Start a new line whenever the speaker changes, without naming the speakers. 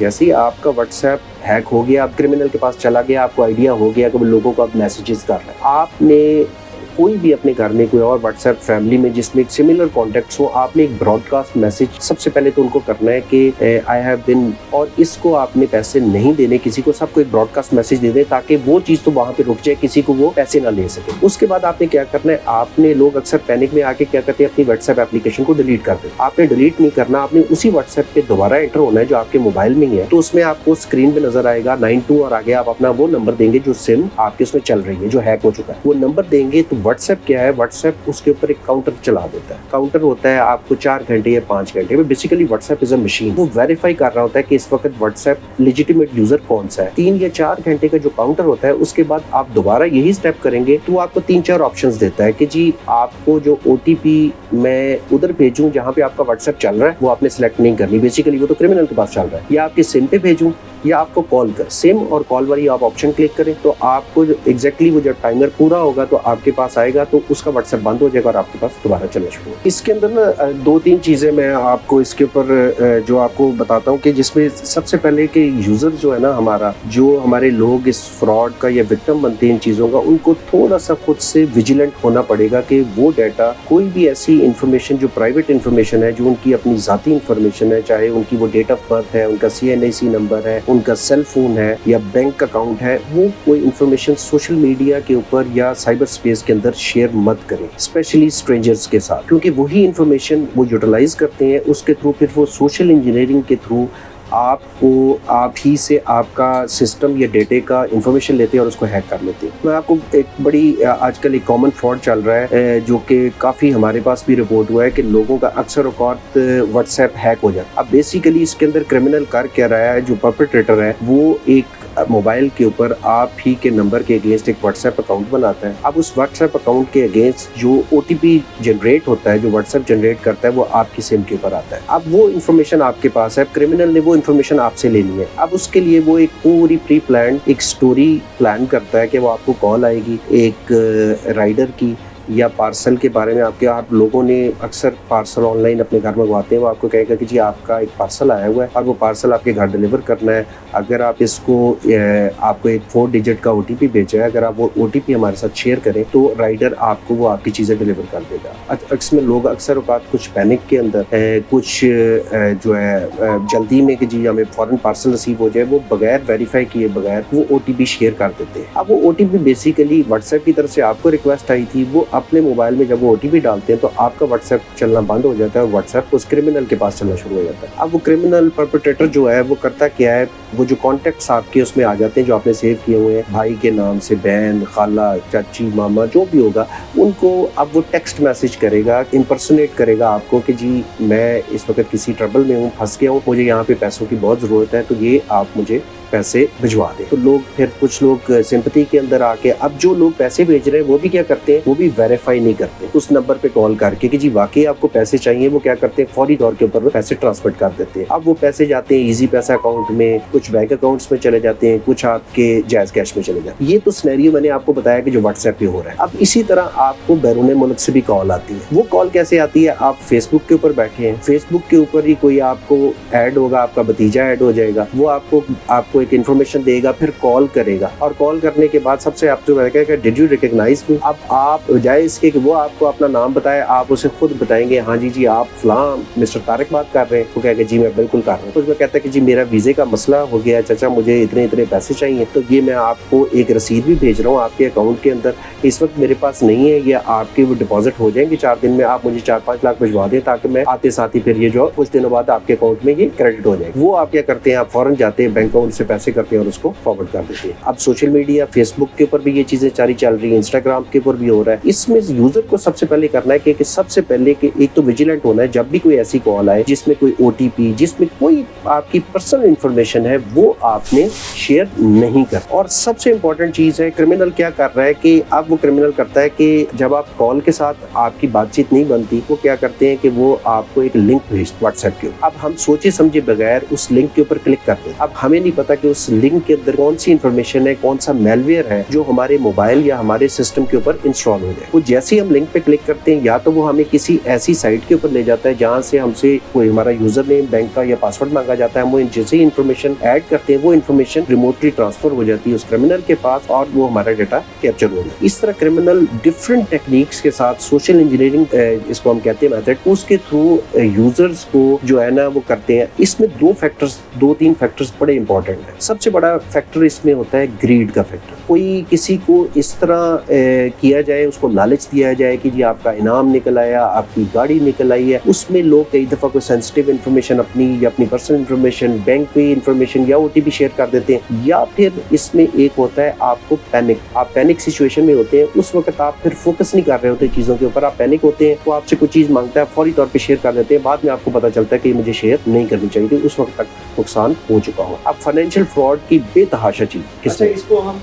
जैसे ही आपका WhatsApp hack हो गया, आप क्रिमिनल के पास चला गया, आपको आइडिया हो गया कि वो लोगों को आप मैसेजेस कर रहे हैं, आपने कोई भी अपने घर में कोई और व्हाट्सएप फैमिली में जिसमें एक सिमिलर कॉन्टेक्ट्स हो, आपने एक ब्रॉडकास्ट मैसेज सबसे पहले तो उनको करना है कि आई हैव बिन, और इसको आपने पैसे नहीं देने किसी को, सबको एक ब्रॉडकास्ट मैसेज दे दें ताकि वो चीज़ तो वहाँ पे रुक जाए, किसी को वो पैसे ना ले सके। उसके बाद आपने क्या करना है, आपने लोग अक्सर पैनिक में आके क्या करते हैं, अपनी व्हाट्सएप एप्लीकेशन को डिलीट कर देते हैं। आपने डिलीट नहीं करना, आपने उसी व्हाट्सएप पे दोबारा एंटर होना है जो आपके मोबाइल में ही है। तो उसमें आपको स्क्रीन पे नजर आएगा 92 और आगे आप अपना वो नंबर देंगे जो सिम आपके उसमें चल रही है, जो हैक हो चुका है, वो नंबर देंगे। तो व्हाट्सएप क्या है, व्हाट्सएप उसके ऊपर एक काउंटर चला देता है। काउंटर होता है आपको 4 घंटे या 5 घंटे में, basically WhatsApp is a machine, वो वेरीफाई कर रहा होता है कि इस वक्त व्हाट्सएप लेजिटिमेट यूजर कौन सा है। 3 या 4 घंटे का जो काउंटर होता है, उसके बाद आप दोबारा यही स्टेप करेंगे तो आपको 3-4 ऑप्शंस देता है कि जी आपको जो OTP मैं उधर भेजूं जहां पे आपका व्हाट्सएप चल रहा है, वो आपने सिलेक्ट नहीं करनी, बेसिकली वो तो क्रिमिनल के पास चल रहा है, या आपके सिम पे भेजूं या आपको कॉल कर, सिम और कॉल वाली आप ऑप्शन क्लिक करें तो आपको एग्जैक्टली वो जब टाइमर पूरा होगा तो आपके पास आएगा, तो उसका व्हाट्सएप बंद हो जाएगा और आपके पास दोबारा चलना शुरू होगा। इसके अंदर ना 2-3 चीजें मैं आपको इसके ऊपर जो आपको बताता हूँ कि जिसमें सबसे पहले कि यूजर जो है ना हमारा, जो हमारे लोग इस फ्रॉड का या विक्टिम बनते हैं इन चीजों का, उनको थोड़ा सा खुद से विजिलेंट होना पड़ेगा कि वो डाटा, कोई भी ऐसी इंफॉर्मेशन जो प्राइवेट इंफॉर्मेशन है, जो उनकी अपनी जाती इंफॉर्मेशन है, चाहे उनकी वो डेट ऑफ बर्थ है, उनका CNIC नंबर है, उनका सेल फोन है या बैंक अकाउंट है, वो कोई इंफॉर्मेशन सोशल मीडिया के ऊपर या साइबर स्पेस के अंदर शेयर मत करें, स्पेशली स्ट्रेंजर्स के साथ, क्योंकि वही इंफॉर्मेशन वो यूटिलाइज करते हैं, उसके थ्रू फिर वो सोशल इंजीनियरिंग के थ्रू आपको, आप ही से आपका सिस्टम या डेटे का इंफॉर्मेशन लेते हैं और उसको हैक कर लेते हैं। मैं आपको एक बड़ी आजकल एक कॉमन फ्रॉड चल रहा है जो कि काफ़ी हमारे पास भी रिपोर्ट हुआ है कि लोगों का अक्सर औकात व्हाट्सएप हैक हो जाता है। अब बेसिकली इसके अंदर क्रिमिनल कर क्या रहा है, जो परपेट्रेटर है वो एक मोबाइल के ऊपर आप ही के नंबर के अगेंस्ट एक व्हाट्सएप अकाउंट बनाता है। अब उस व्हाट्सएप अकाउंट के अगेंस्ट जो OTP जनरेट होता है, जो व्हाट्सएप जनरेट करता है, वो आपकी सिम के ऊपर आता है। अब वो इन्फॉर्मेशन आपके पास है, क्रिमिनल ने वो इन्फॉर्मेशन आपसे लेनी है। अब उसके लिए वो एक पूरी प्री प्लान एक स्टोरी प्लान करता है कि वो आपको कॉल आएगी एक राइडर की या पार्सल के बारे में, आपके आप लोगों ने अक्सर पार्सल ऑनलाइन अपने घर मंगवाते हैं, वो आपको कहेगा कि जी आपका एक पार्सल आया हुआ है और वो पार्सल आपके घर डिलीवर करना है, अगर आप इसको आपको एक 4 डिजिट का OTP भेजा है, अगर आप वो OTP हमारे साथ शेयर करें तो राइडर आपको वो आपकी चीज़ें डिलीवर कर देगा। इसमें लोग अक्सर औकात कुछ पैनिक के अंदर कुछ जो है जल्दी में कि जी हमें फ़ौरन पार्सल रिसीव हो जाए, वो बगैर वेरीफाई किए बगैर वो OTP शेयर कर देते हैं। अब वो OTP बेसिकली व्हाट्सएप की तरफ से आपको रिक्वेस्ट आई थी, वो अपने मोबाइल में जब वो OTP डालते हैं तो आपका व्हाट्सएप चलना बंद हो जाता है और व्हाट्सएप उस क्रिमिनल के पास चलना शुरू हो जाता है। अब वो क्रिमिनल परपेट्रेटर जो है वो करता क्या है, वो जो कॉन्टेक्ट्स आपके उसमें आ जाते हैं जो आपने सेव किए हुए हैं, भाई के नाम से, बहन, खाला, चाची, मामा, जो भी होगा, उनको अब वो टेक्स्ट मैसेज करेगा, इम्पर्सोनेट करेगा आपको कि जी मैं इस वक्त किसी ट्रबल में हूँ, फंस गया हूँ, मुझे यहाँ पे पैसों की बहुत ज़रूरत है, तो ये आप मुझे पैसे भिजवा दें। तो लोग फिर कुछ लोग सिंपैथी के अंदर आके, अब जो लोग पैसे भेज रहे हैं वो भी क्या करते हैं, वो भी वेरीफाई नहीं करते, उस नंबर पे कॉल करके कि जी वाकई आपको पैसे चाहिए, वो क्या करते हैं फौरी तौर के ऊपर पैसे ट्रांसफर कर देते हैं। अब वो पैसे जाते हैं इजी पैसा अकाउंट में, कुछ बैंक अकाउंट्स में चले जाते हैं, कुछ आपके जायज कैश में चले जाते हैं। ये तो सिनेरियो मैंने आपको बताया कि जो व्हाट्सएप पे हो रहा है। अब इसी तरह आपको बैरून मुल्क से भी कॉल आती है। वो कॉल कैसे आती है, आप फेसबुक के ऊपर बैठे हैं, फेसबुक के ऊपर ही कोई आपको ऐड होगा, आपका भतीजा ऐड हो जाएगा, वो आपको एक इन्फॉर्मेशन देगा, फिर कॉल करेगा, और कॉल करने के बाद सबसे आपसे कहेगा डिड यू रिकॉग्नाइज मी। अब आप बजाय इसके कि वो आपको अपना नाम बताए, आप उसे खुद बताएंगे हाँ जी आप फलां मिस्टर तारिक बात कर रहे हैं, वो कहेगा जी मैं बिल्कुल कर रहा हूँ। उसमें कहता है कि जी मेरा वीजे का मसला हो गया चाचा, मुझे इतने इतने पैसे चाहिए, तो ये मैं आपको एक रसीद भी भेज रहा हूँ आपके अकाउंट के अंदर, इस वक्त मेरे पास नहीं है, या आपके वो डिपॉजिट हो जाएंगे 4 दिन में, आप मुझे 4-5 लाख भिजवा दें ताकि मैं आते साथ ही फिर ये जो कुछ दिनों बाद आपके अकाउंट में ये क्रेडिट हो जाएगा। वो आप क्या करते हैं, आप फौरन जाते हैं बैंक अकाउंट से पैसे करते हैं और उसको फॉरवर्ड कर देते हैं। अब सोशल मीडिया, फेसबुक के ऊपर भी ये चीजें सारी चल रही है, इंस्टाग्राम के ऊपर भी हो रहा है। इसमें यूजर को सबसे पहले करना है कि सबसे पहले कि एक तो विजिलेंट होना है, जब भी कोई ऐसी कॉल आए जिसमें कोई OTP, जिसमें कोई आपकी पर्सनल इंफॉर्मेशन है, ہے وہ آپ نے شیئر نہیں کر. اور سب سے امپورٹنٹ چیز ہے کرمنل کیا کر رہا ہے کہ اب وہ کرمنل کرتا ہے کہ جب آپ کال کے ساتھ آپ کی بات چیت نہیں بنتی وہ کیا کرتے ہیں کہ وہ آپ کو ایک لنک بھیجتے واٹس ایپ کے. اب ہم سوچے سمجھے بغیر اس لنک کے اوپر کلک کرتے ہیں. اب ہمیں نہیں پتا کہ اس لنک کے اندر کون سی انفارمیشن ہے, کون سا میل ویئر ہے جو ہمارے موبائل یا ہمارے سسٹم کے اوپر انسٹال ہو جائے. وہ جیسے ہی ہم لنک پہ کلک کرتے ہیں یا تو وہ ہمیں کسی ایسی سائٹ کے اوپر لے جاتا ہے جہاں سے ہم سے کوئی ہمارا یوزر نیم بینک کا یا پاسورڈ مانگا جاتا ہے. ہم وہ جیسے ہی انفارمیشن ایڈ کرتے ہیں وہ انفارمیشن ریموٹلی ٹرانسفر ہو جاتی ہے اس کرمنل کے پاس اور وہ ہمارا ڈیٹا کیپچر ہو جاتا ہے. اس طرح کرمنل ڈفرینٹ ٹیکنیکس کے ساتھ سوشل انجینئرنگ اس کو ہم کہتے ہیں میتھڈ, اس کے تھرو یوزرز کو جو ہے نا وہ کرتے ہیں. اس میں دو تین فیکٹرز بڑے امپورٹنٹ ہیں. سب سے بڑا فیکٹر اس میں ہوتا ہے گریڈ کا فیکٹر. کوئی کسی کو اس طرح کیا جائے, اس کو لالچ دیا جائے کہ جی آپ کا انعام نکل آیا, آپ کی گاڑی نکل آئی ہے. اس میں لوگ کئی دفعہ کوئی سینسٹیو انفارمیشن اپنی یا اپنی پرسنل انفارمیشن, بینک کی انفارمیشن یا او ٹی پی شیئر کر دیتے ہیں. یا پھر اس میں ایک ہوتا ہے آپ کو پینک, آپ پینک سچویشن میں ہوتے ہیں. اس وقت آپ پھر فوکس نہیں کر رہے ہوتے چیزوں کے اوپر, آپ پینک ہوتے ہیں, وہ آپ سے کوئی چیز مانگتا ہے فوری طور پہ شیئر کر دیتے ہیں. بعد میں آپ کو پتا چلتا ہے کہ مجھے شیئر نہیں کرنی چاہیے تھی, اس وقت تک نقصان ہو چکا ہو. اب فائنینشیل فراڈ کی بے تحاشا چیز
اس کو ہم